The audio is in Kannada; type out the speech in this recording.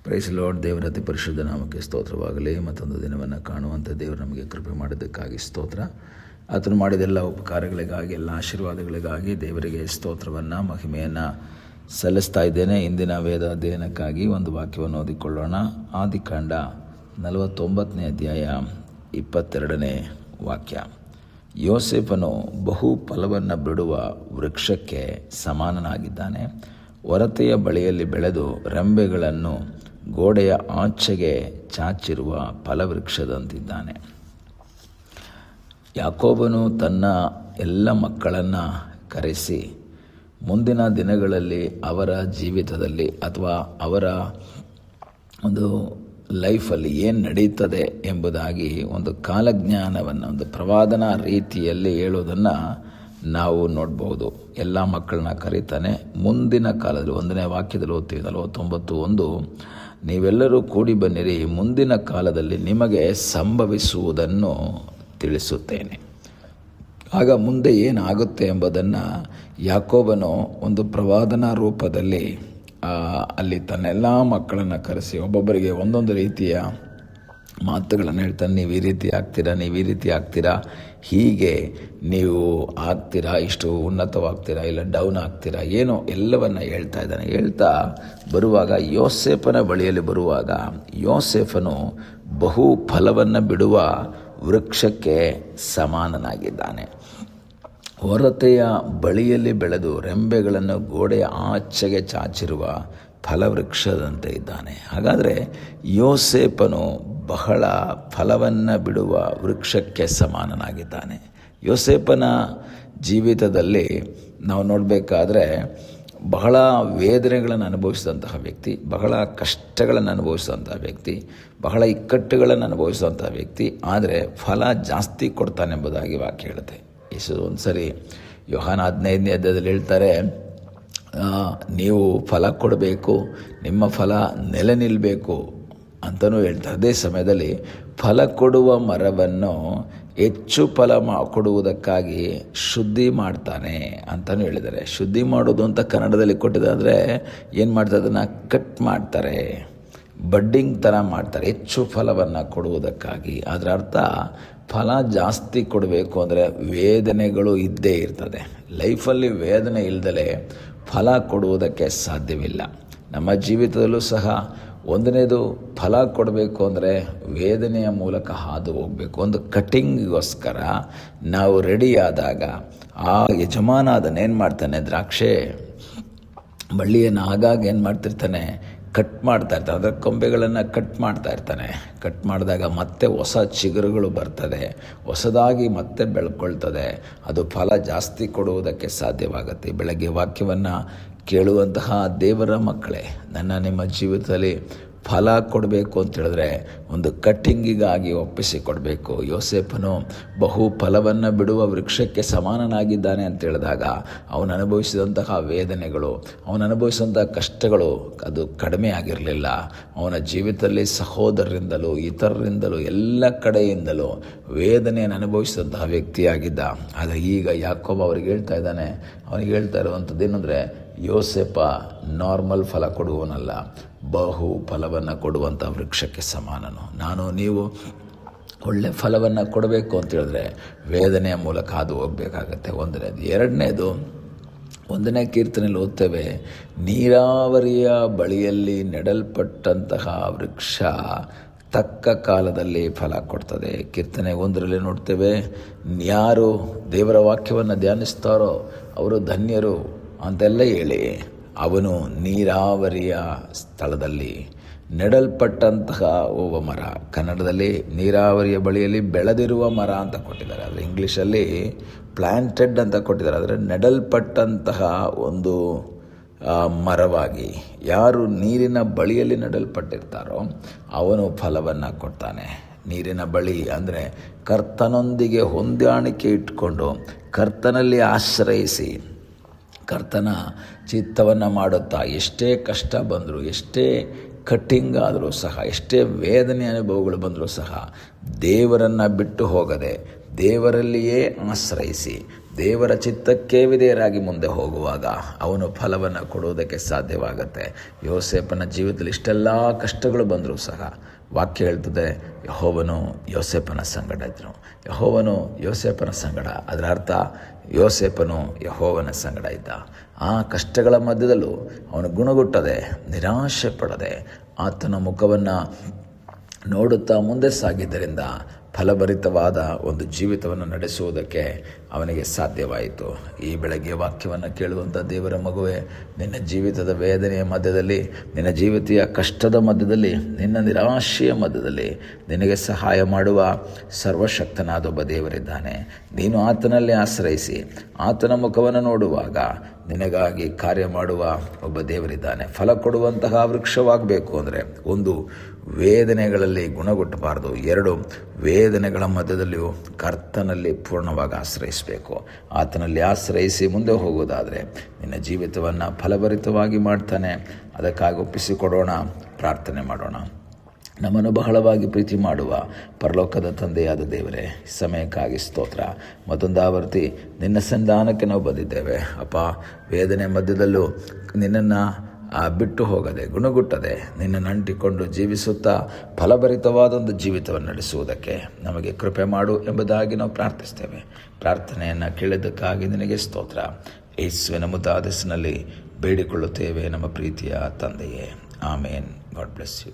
Price lord. ದೇವರ ಅತಿ ಪರಿಶುದ್ಧ ನಾಮಕ್ಕೆ ಸ್ತೋತ್ರವಾಗಲಿ. ಮತ್ತೊಂದು ದಿನವನ್ನು ಕಾಣುವಂಥ ದೇವರು ನಮಗೆ ಕೃಪೆ ಮಾಡಿದ್ದಕ್ಕಾಗಿ ಸ್ತೋತ್ರ. ಆತನು ಮಾಡಿದೆಲ್ಲ ಉಪಕಾರಗಳಿಗಾಗಿ, ಎಲ್ಲ ಆಶೀರ್ವಾದಗಳಿಗಾಗಿ ದೇವರಿಗೆ ಸ್ತೋತ್ರವನ್ನು, ಮಹಿಮೆಯನ್ನು ಸಲ್ಲಿಸ್ತಾ ಇದ್ದೇನೆ. ಇಂದಿನ ವೇದ ಅಧ್ಯಯನಕ್ಕಾಗಿ ಒಂದು ವಾಕ್ಯವನ್ನು ಓದಿಕೊಳ್ಳೋಣ. ಆದಿಕಾಂಡ 49ನೇ ಅಧ್ಯಾಯ 22ನೇ ವಾಕ್ಯ. ಯೋಸೇಫನು ಬಹು ಫಲವನ್ನು ಬಿಡುವ ವೃಕ್ಷಕ್ಕೆ ಸಮಾನನಾಗಿದ್ದಾನೆ. ಒರತೆಯ ಬಳಿಯಲ್ಲಿ ಬೆಳೆದು ರೆಂಬೆಗಳನ್ನು ಗೋಡೆಯ ಆಚೆಗೆ ಚಾಚಿರುವ ಫಲವೃಕ್ಷದಂತಿದ್ದಾನೆ. ಯಾಕೋಬನು ತನ್ನ ಎಲ್ಲ ಮಕ್ಕಳನ್ನು ಕರೆಸಿ ಮುಂದಿನ ದಿನಗಳಲ್ಲಿ ಅವರ ಜೀವಿತದಲ್ಲಿ ಅಥವಾ ಅವರ ಒಂದು ಲೈಫಲ್ಲಿ ಏನು ನಡೀತದೆ ಎಂಬುದಾಗಿ ಒಂದು ಕಾಲಜ್ಞಾನವನ್ನು, ಒಂದು ಪ್ರವಾದನಾ ರೀತಿಯಲ್ಲಿ ಹೇಳೋದನ್ನು ನಾವು ನೋಡ್ಬೋದು. ಎಲ್ಲ ಮಕ್ಕಳನ್ನ ಕರೀತಾನೆ. ಮುಂದಿನ ಕಾಲದಲ್ಲಿ 1ನೇ ವಾಕ್ಯದಲ್ಲಿ ಓದ್ತೀವಿ, 49:1, ನೀವೆಲ್ಲರೂ ಕೂಡಿ ಬನ್ನಿರಿ, ಮುಂದಿನ ಕಾಲದಲ್ಲಿ ನಿಮಗೆ ಸಂಭವಿಸುವುದನ್ನು ತಿಳಿಸುತ್ತೇನೆ. ಆಗ ಮುಂದೆ ಏನಾಗುತ್ತೆ ಎಂಬುದನ್ನು ಯಾಕೋಬನು ಒಂದು ಪ್ರವಾದನಾ ರೂಪದಲ್ಲಿ ಅಲ್ಲಿ ತನ್ನೆಲ್ಲ ಮಕ್ಕಳನ್ನು ಕರೆಸಿ ಒಬ್ಬೊಬ್ಬರಿಗೆ ಒಂದೊಂದು ರೀತಿಯ ಮಾತುಗಳನ್ನು ಹೇಳ್ತಾನೆ. ನೀವು ಈ ರೀತಿ ಆಗ್ತೀರಾ, ನೀವು ಈ ರೀತಿ ಆಗ್ತೀರಾ, ಹೀಗೆ ನೀವು ಆಗ್ತೀರಾ, ಇಷ್ಟು ಉನ್ನತವಾಗ್ತೀರಾ, ಇಲ್ಲ ಡೌನ್ ಆಗ್ತೀರಾ, ಏನೋ ಎಲ್ಲವನ್ನು ಹೇಳ್ತಾ ಇದ್ದಾನೆ. ಹೇಳ್ತಾ ಬರುವಾಗ ಯೋಸೇಫನ ಬಳಿಯಲ್ಲಿ ಬರುವಾಗ ಯೋಸೇಫನು ಬಹು ಫಲವನ್ನು ಬಿಡುವ ವೃಕ್ಷಕ್ಕೆ ಸಮಾನನಾಗಿದ್ದಾನೆ. ಹೊರತೆಯ ಬಳಿಯಲ್ಲಿ ಬೆಳೆದು ರೆಂಬೆಗಳನ್ನು ಗೋಡೆಯ ಆಚೆಗೆ ಚಾಚಿರುವ ಫಲವೃಕ್ಷದಂತೆ ಇದ್ದಾನೆ. ಹಾಗಾದರೆ ಯೋಸೇಫನು ಬಹಳ ಫಲವನ್ನು ಬಿಡುವ ವೃಕ್ಷಕ್ಕೆ ಸಮಾನನಾಗಿದ್ದಾನೆ. ಯೋಸೇಫನ ಜೀವಿತದಲ್ಲಿ ನಾವು ನೋಡಬೇಕಾದ್ರೆ ಬಹಳ ವೇದನೆಗಳನ್ನು ಅನುಭವಿಸಿದಂತಹ ವ್ಯಕ್ತಿ, ಬಹಳ ಕಷ್ಟಗಳನ್ನು ಅನುಭವಿಸಿದಂತಹ ವ್ಯಕ್ತಿ, ಬಹಳ ಇಕ್ಕಟ್ಟುಗಳನ್ನು ಅನುಭವಿಸಿದಂತಹ ವ್ಯಕ್ತಿ. ಆದರೆ ಫಲ ಜಾಸ್ತಿ ಕೊಡ್ತಾನೆಂಬುದಾಗಿ ವಾಕ್ಯ ಹೇಳುತ್ತೆ. ಒಂದು ಸರಿ ಯೋಹಾನ 15ನೇ ಅಧ್ಯಾಯದಲ್ಲಿ ಹೇಳ್ತಾರೆ, ನೀವು ಫಲ ಕೊಡಬೇಕು, ನಿಮ್ಮ ಫಲ ನೆಲೆ ನಿಲ್ಲಬೇಕು ಅಂತಲೂ ಹೇಳ್ತಾರೆ. ಅದೇ ಸಮಯದಲ್ಲಿ ಫಲ ಕೊಡುವ ಮರವನ್ನು ಹೆಚ್ಚು ಫಲ ಕೊಡುವುದಕ್ಕಾಗಿ ಶುದ್ಧಿ ಮಾಡ್ತಾನೆ ಅಂತಲೂ ಹೇಳಿದ್ದಾರೆ. ಶುದ್ಧಿ ಮಾಡೋದು ಅಂತ ಕನ್ನಡದಲ್ಲಿ ಕೊಟ್ಟಿದ್ದಾದರೆ ಏನು ಮಾಡ್ತಾರೆ, ಅದನ್ನು ಕಟ್ ಮಾಡ್ತಾರೆ, ಬಡ್ಡಿಂಗ್ ಥರ ಮಾಡ್ತಾರೆ, ಹೆಚ್ಚು ಫಲವನ್ನು ಕೊಡುವುದಕ್ಕಾಗಿ. ಅದರ ಅರ್ಥ ಫಲ ಜಾಸ್ತಿ ಕೊಡಬೇಕು ಅಂದರೆ ವೇದನೆಗಳು ಇದ್ದೇ ಇರ್ತದೆ. ಲೈಫಲ್ಲಿ ವೇದನೆ ಇಲ್ಲದಲೇ ಫಲ ಕೊಡುವುದಕ್ಕೆ ಸಾಧ್ಯವಿಲ್ಲ. ನಮ್ಮ ಜೀವಿತದಲ್ಲೂ ಸಹ ಒಂದನೇದು ಫಲ ಕೊಡಬೇಕು ಅಂದರೆ ವೇದನೆಯ ಮೂಲಕ ಹಾದು ಹೋಗಬೇಕು. ಒಂದು ಕಟಿಂಗಿಗೋಸ್ಕರ ನಾವು ರೆಡಿಯಾದಾಗ ಆ ಯಜಮಾನ ಅದನ್ನೇನು ಮಾಡ್ತಾನೆ, ದ್ರಾಕ್ಷೆ ಬಳ್ಳಿಯನ್ನು ಆಗಾಗ ಏನು ಮಾಡ್ತಿರ್ತಾನೆ, ಕಟ್ ಮಾಡ್ತಾ ಇರ್ತಾನೆ. ಅದರ ಕೊಂಬೆಗಳನ್ನು ಕಟ್ ಮಾಡ್ತಾ ಇರ್ತಾನೆ. ಕಟ್ ಮಾಡಿದಾಗ ಮತ್ತೆ ಹೊಸ ಚಿಗುರುಗಳು ಬರ್ತದೆ, ಹೊಸದಾಗಿ ಮತ್ತೆ ಬೆಳ್ಕೊಳ್ತದೆ. ಅದು ಫಲ ಜಾಸ್ತಿ ಕೊಡುವುದಕ್ಕೆ ಸಾಧ್ಯವಾಗುತ್ತೆ. ಬೆಳಗ್ಗೆ ವಾಕ್ಯವನ್ನು ಕೇಳುವಂತಹ ದೇವರ ಮಕ್ಕಳೇ, ನಿಮ್ಮ ಜೀವಿತದಲ್ಲಿ ಫಲ ಕೊಡಬೇಕು ಅಂತ ಹೇಳಿದ್ರೆ ಒಂದು ಕಟ್ಟಿಂಗಿಗಾಗಿ ಒಪ್ಪಿಸಿಕೊಡಬೇಕು. ಯೋಸೇಫನು ಬಹು ಫಲವನ್ನು ಬಿಡುವ ವೃಕ್ಷಕ್ಕೆ ಸಮಾನನಾಗಿದ್ದಾನೆ ಅಂತ ಹೇಳಿದಾಗ ಅವನು ಅನುಭವಿಸಿದಂತಹ ವೇದನೆಗಳು, ಅವನು ಅನುಭವಿಸಿದಂತಹ ಕಷ್ಟಗಳು ಅದು ಕಡಿಮೆ ಆಗಿರಲಿಲ್ಲ. ಅವನ ಜೀವಿತದಲ್ಲಿ ಸಹೋದರರಿಂದಲೂ ಇತರರಿಂದಲೂ ಎಲ್ಲ ಕಡೆಯಿಂದಲೂ ವೇದನೆಯನ್ನು ಅನುಭವಿಸಿದಂತಹ ವ್ಯಕ್ತಿಯಾಗಿದ್ದ. ಆದರೆ ಈಗ ಯಾಕೋಬ ಅವ್ರಿಗೆ ಹೇಳ್ತಾ ಇದ್ದಾನೆ, ಅವನಿಗೆ ಹೇಳ್ತಾ ಇರುವಂಥದ್ದು ಏನಂದರೆ, ಯೋಸೇಫ ನಾರ್ಮಲ್ ಫಲ ಕೊಡುವನಲ್ಲ, ಬಹು ಫಲವನ್ನು ಕೊಡುವಂಥ ವೃಕ್ಷಕ್ಕೆ ಸಮಾನನು. ನೀವು ಒಳ್ಳೆ ಫಲವನ್ನು ಕೊಡಬೇಕು ಅಂತ ಹೇಳಿದ್ರೆ ವೇದನೆಯ ಮೂಲಕ ಅದು ಹೋಗಬೇಕಾಗತ್ತೆ. ಒಂದನೇದು. ಎರಡನೇದು, 1ನೇ ಕೀರ್ತನೆಯಲ್ಲಿ ಓದ್ತೇವೆ, ನೀರಾವರಿಯ ಬಳಿಯಲ್ಲಿ ನೆಡಲ್ಪಟ್ಟಂತಹ ವೃಕ್ಷ ತಕ್ಕ ಕಾಲದಲ್ಲಿ ಫಲ ಕೊಡ್ತದೆ. ಕೀರ್ತನೆ 1ರಲ್ಲಿ ನೋಡ್ತೇವೆ, ಯಾರು ದೇವರ ವಾಕ್ಯವನ್ನು ಧ್ಯಾನಿಸ್ತಾರೋ ಅವರು ಧನ್ಯರು ಅಂತೆಲ್ಲ ಹೇಳಿ, ಅವನು ನೀರಾವರಿಯ ಸ್ಥಳದಲ್ಲಿ ನೆಡಲ್ಪಟ್ಟಂತಹ ಒಬ್ಬ ಮರ. ಕನ್ನಡದಲ್ಲಿ ನೀರಾವರಿಯ ಬಳಿಯಲ್ಲಿ ಬೆಳೆದಿರುವ ಮರ ಅಂತ ಕೊಟ್ಟಿದ್ದಾರೆ, ಆದರೆ ಇಂಗ್ಲೀಷಲ್ಲಿ ಪ್ಲ್ಯಾಂಟೆಡ್ ಅಂತ ಕೊಟ್ಟಿದ್ದಾರೆ. ಆದರೆ ನೆಡಲ್ಪಟ್ಟಂತಹ ಒಂದು ಮರವಾಗಿ ಯಾರು ನೀರಿನ ಬಳಿಯಲ್ಲಿ ನೆಡಲ್ಪಟ್ಟಿರ್ತಾರೋ ಅವನು ಫಲವನ್ನು ಕೊಡ್ತಾನೆ. ನೀರಿನ ಬಳಿ ಅಂದರೆ ಕರ್ತನೊಂದಿಗೆ ಹೊಂದಾಣಿಕೆ ಇಟ್ಕೊಂಡು ಕರ್ತನಲ್ಲಿ ಆಶ್ರಯಿಸಿ ಕರ್ತನ ಚಿತ್ತವನ್ನು ಮಾಡುತ್ತಾ ಎಷ್ಟೇ ಕಷ್ಟ ಬಂದರೂ, ಎಷ್ಟೇ ಕಟ್ಟಿಂಗ್ ಆದರೂ ಸಹ, ಎಷ್ಟೇ ವೇದನೆ ಅನುಭವಗಳು ಬಂದರೂ ಸಹ ದೇವರನ್ನು ಬಿಟ್ಟು ಹೋಗದೆ ದೇವರಲ್ಲಿಯೇ ಆಶ್ರಯಿಸಿ ದೇವರ ಚಿತ್ತಕ್ಕೆ ವಿಧೇಯರಾಗಿ ಮುಂದೆ ಹೋಗುವಾಗ ಅವನು ಫಲವನ್ನು ಕೊಡುವುದಕ್ಕೆ ಸಾಧ್ಯವಾಗುತ್ತೆ. ಯೋಸೇಫನ ಜೀವಿತದಲ್ಲಿ ಇಷ್ಟೆಲ್ಲ ಕಷ್ಟಗಳು ಬಂದರೂ ಸಹ ವಾಕ್ಯ ಹೇಳ್ತದೆ, ಯೆಹೋವನು ಯೋಸೇಫನ ಸಂಗಡ ಇದ್ದನು. ಯೆಹೋವನು ಯೋಸೇಫನ ಸಂಗಡ, ಅದರ ಅರ್ಥ ಯೋಸೇಫನು ಯೆಹೋವನ ಸಂಗಡ ಇದ್ದ. ಆ ಕಷ್ಟಗಳ ಮಧ್ಯದಲ್ಲೂ ಅವನು ಗುಣಗುಟ್ಟದೆ, ನಿರಾಶೆ ಪಡದೆ ಆತನ ಮುಖವನ್ನು ನೋಡುತ್ತಾ ಮುಂದೆ ಸಾಗಿದ್ದರಿಂದ ಫಲಭರಿತವಾದ ಒಂದು ಜೀವಿತವನ್ನು ನಡೆಸುವುದಕ್ಕೆ ಅವನಿಗೆ ಸಾಧ್ಯವಾಯಿತು. ಈ ಬೆಳಗ್ಗೆ ವಾಕ್ಯವನ್ನು ಕೇಳುವಂಥ ದೇವರ ಮಗುವೆ, ನಿನ್ನ ಜೀವಿತದ ವೇದನೆಯ ಮಧ್ಯದಲ್ಲಿ, ನಿನ್ನ ಜೀವಿತೆಯ ಕಷ್ಟದ ಮಧ್ಯದಲ್ಲಿ, ನಿನ್ನ ನಿರಾಶೆಯ ಮಧ್ಯದಲ್ಲಿ ನಿನಗೆ ಸಹಾಯ ಮಾಡುವ ಸರ್ವಶಕ್ತನಾದ ಒಬ್ಬ ದೇವರಿದ್ದಾನೆ. ನೀನು ಆತನಲ್ಲಿ ಆಶ್ರಯಿಸಿ ಆತನ ಮುಖವನ್ನು ನೋಡುವಾಗ ನಿನಗಾಗಿ ಕಾರ್ಯ ಮಾಡುವ ಒಬ್ಬ ದೇವರಿದ್ದಾನೆ. ಫಲ ಕೊಡುವಂತಹ ವೃಕ್ಷವಾಗಬೇಕು ಅಂದರೆ, ಒಂದು, ವೇದನೆಗಳಲ್ಲಿ ಗುಣಗುಟ್ಟಬಾರದು. 2, ವೇದನೆಗಳ ಮಧ್ಯದಲ್ಲಿಯೂ ಕರ್ತನಲ್ಲಿ ಪೂರ್ಣವಾಗಿ ಆಶ್ರಯಿಸಬೇಕು. ಆತನಲ್ಲಿ ಆಶ್ರಯಿಸಿ ಮುಂದೆ ಹೋಗುವುದಾದರೆ ನಿನ್ನ ಜೀವಿತವನ್ನು ಫಲಭರಿತವಾಗಿ ಮಾಡ್ತಾನೆ. ಅದಕ್ಕಾಗಿ ಒಪ್ಪಿಸಿಕೊಡೋಣ, ಪ್ರಾರ್ಥನೆ ಮಾಡೋಣ. ನಮ್ಮನ್ನು ಬಹಳವಾಗಿ ಪ್ರೀತಿ ಮಾಡುವ ಪರಲೋಕದ ತಂದೆಯಾದ ದೇವರೇ, ಸಮಯಕ್ಕಾಗಿ ಸ್ತೋತ್ರ. ಮತ್ತೊಂದು ಆವರ್ತಿ ನಿನ್ನ ಸಂಧಾನಕ್ಕೆ ನಾವು ಬಂದಿದ್ದೇವೆ ಅಪ್ಪ. ವೇದನೆ ಮಧ್ಯದಲ್ಲೂ ನಿನ್ನನ್ನು ಬಿಟ್ಟು ಹೋಗದೆ, ಗುಣಗುಟ್ಟದೆ, ನಿನ್ನನ್ನು ಅಂಟಿಕೊಂಡು ಜೀವಿಸುತ್ತಾ ಫಲಭರಿತವಾದೊಂದು ಜೀವಿತವನ್ನು ನಡೆಸುವುದಕ್ಕೆ ನಮಗೆ ಕೃಪೆ ಮಾಡು ಎಂಬುದಾಗಿ ನಾವು ಪ್ರಾರ್ಥಿಸ್ತೇವೆ. ಪ್ರಾರ್ಥನೆಯನ್ನು ಕೇಳಿದ್ದಕ್ಕಾಗಿ ನಿನಗೆ ಸ್ತೋತ್ರ. ಯೇಸುವಿನ ಮುದ್ದಾದ ಹೆಸರಿನಲ್ಲಿ ಬೇಡಿಕೊಳ್ಳುತ್ತೇವೆ ನಮ್ಮ ಪ್ರೀತಿಯ ತಂದೆಯೇ, ಆಮೇನ್. God bless you.